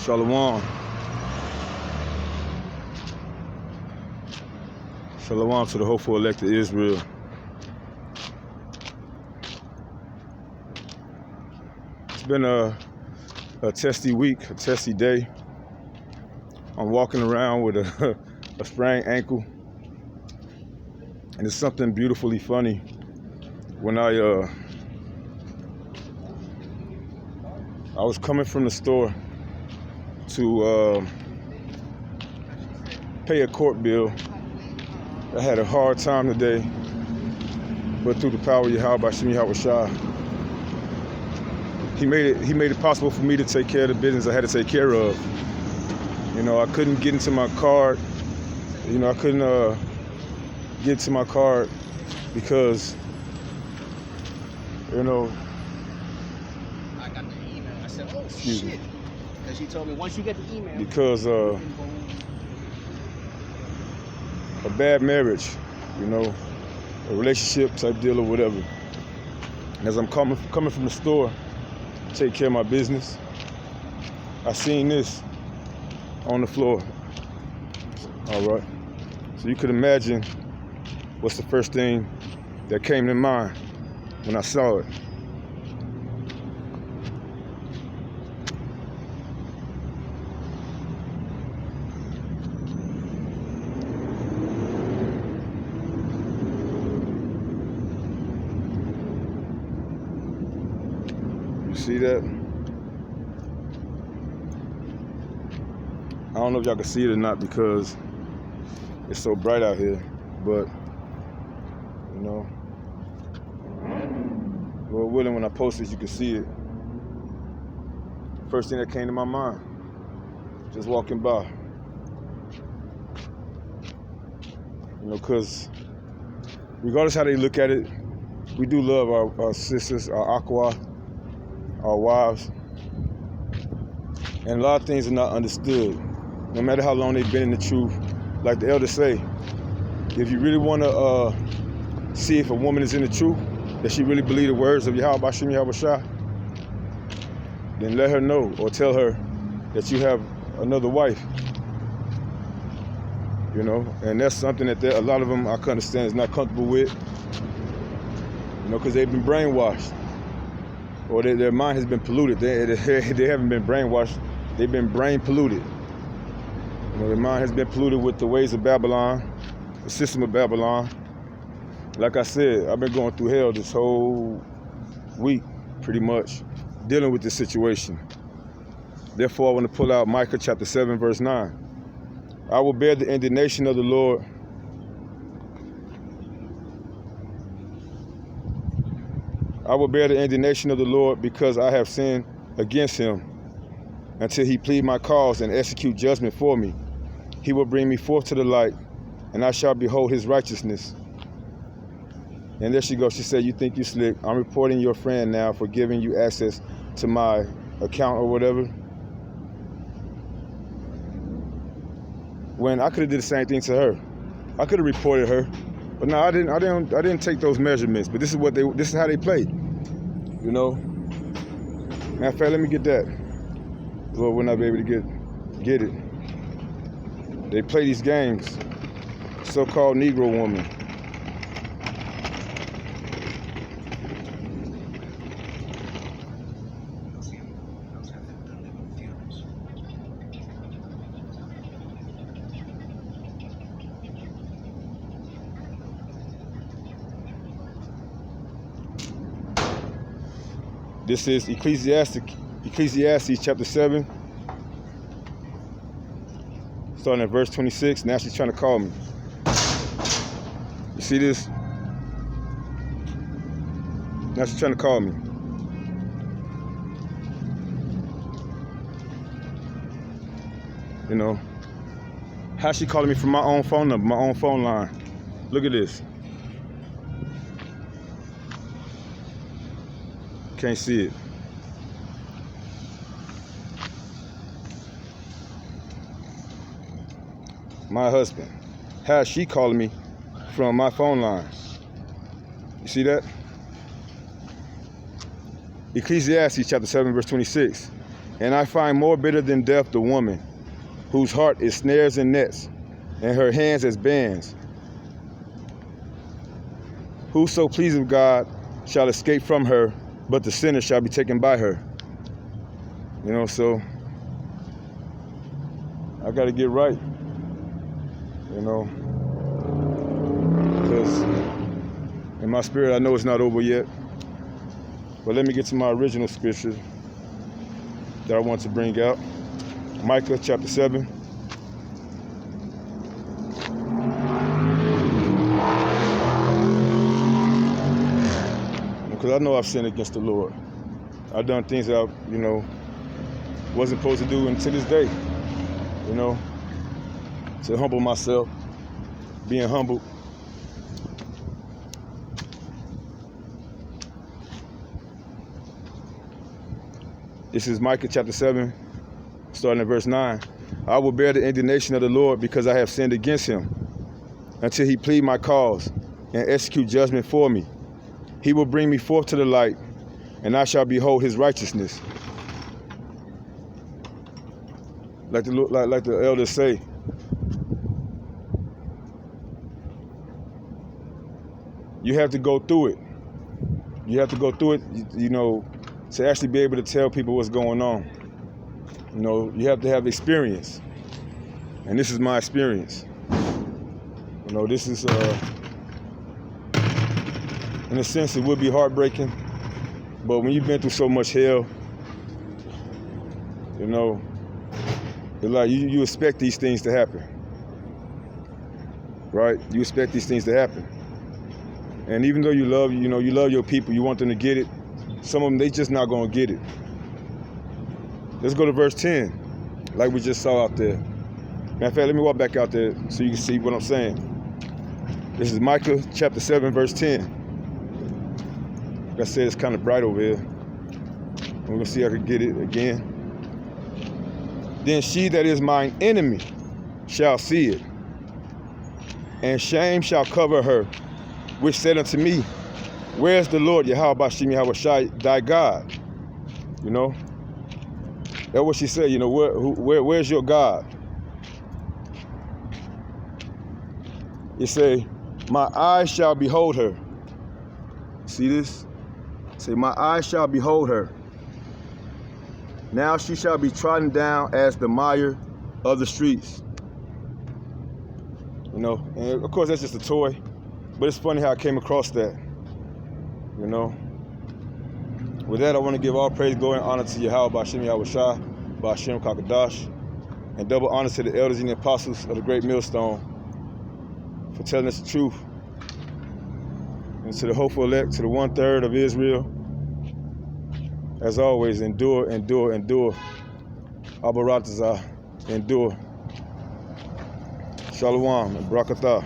Shalom. Shalom to the hopeful elect of Israel. It's been a testy week, a testy day. I'm walking around with a sprained ankle. And it's something beautifully funny. When I was coming from the store to pay a court bill. I had a hard time today, but through the power of Yahweh Shah, He made it possible for me to take care of the business I had to take care of. You know, I couldn't get into my card. You know, I couldn't get to my card because, you know. I got the email. I said, oh shit. Because she told me once you get the email. Because a bad marriage, you know, a relationship type deal or whatever. And as I'm coming from the store, take care of my business, I seen this on the floor. All right. So you could imagine what's the first thing that came to mind when I saw it. You see that? I don't know if y'all can see it or not because it's so bright out here, but you know, Lord willing, when I post this, you can see it. First thing that came to my mind, just walking by. You know, because regardless how they look at it, we do love our sisters, our aqua, our wives. And a lot of things are not understood. No matter how long they've been in the truth, like the elders say, if you really want to see if a woman is in the truth, that she really believe the words of Yahweh Shah, then let her know or tell her that you have another wife. You know, and that's something that a lot of them, I can understand, is not comfortable with. You know, because they've been brainwashed, or their mind has been polluted. They haven't been brainwashed; they've been brain polluted. You know, their mind has been polluted with the ways of Babylon, the system of Babylon. Like I said, I've been going through hell this whole week, pretty much, dealing with this situation. Therefore, I want to pull out Micah chapter 7, verse 9. I will bear the indignation of the Lord. I will bear the indignation of the Lord because I have sinned against him until he plead my cause and execute judgment for me. He will bring me forth to the light, and I shall behold his righteousness. And there she goes. She said, you think you slick. I'm reporting your friend now for giving you access to my account or whatever. When I could have did the same thing to her. I could have reported her. But no, I didn't take those measurements. But this is how they play. You know? Matter of fact, let me get that. Lord will not be able to get it. They play these games. So-called Negro woman. This is Ecclesiastes chapter 7, starting at verse 26. Now she's trying to call me. You see this? Now she's trying to call me. You know, how's she calling me from my own phone number, my own phone line? Look at this. Can't see it. My husband. How's she calling me from my phone line? You see that? Ecclesiastes chapter 7, verse 26. And I find more bitter than death the woman, whose heart is snares and nets, and her hands as bands. Whoso pleaseth God shall escape from her, but the sinner shall be taken by her. You know, so I got to get right, you know, because in my spirit I know it's not over yet. But let me get to my original scripture that I want to bring out. Micah chapter 7. Because I know I've sinned against the Lord. I've done things that I, you know, wasn't supposed to do until this day. You know, to humble myself, being humble. This is Micah chapter 7, starting at verse 9. I will bear the indignation of the Lord because I have sinned against him, until he plead my cause and execute judgment for me. He will bring me forth to the light, and I shall behold his righteousness. Like the elders say, you have to go through it. You have to go through it, you know, to actually be able to tell people what's going on. You know, you have to have experience. And this is my experience. You know, this is, in a sense, it would be heartbreaking. But when you've been through so much hell, you know, it's like you expect these things to happen. Right? You expect these things to happen. And even though you love your people, you want them to get it, some of them, they just not going to get it. Let's go to verse 10, like we just saw out there. Matter of fact, let me walk back out there so you can see what I'm saying. This is Micah chapter 7, verse 10. Like I said, it's kind of bright over here. We're going to see if I can get it again. Then she that is mine enemy shall see it, and shame shall cover her, which said unto me, where is the Lord Yahweh Bashim Yahweh Shai, thy God? You know, that's what she said. You know, where's your God? It say, my eyes shall behold her. See this? Say, my eyes shall behold her. Now she shall be trodden down as the mire of the streets. You know, and of course that's just a toy, but it's funny how I came across that. You know. With that, I want to give all praise, glory, and honor to Yahweh Bashim Yahweh Shai, Bashim Kakadash, and double honor to the elders and the apostles of the great millstone for telling us the truth. And to the hopeful elect, to the 1/3 of Israel, as always, endure, endure, endure. Abaratazah, endure. Shalom and Barakatah.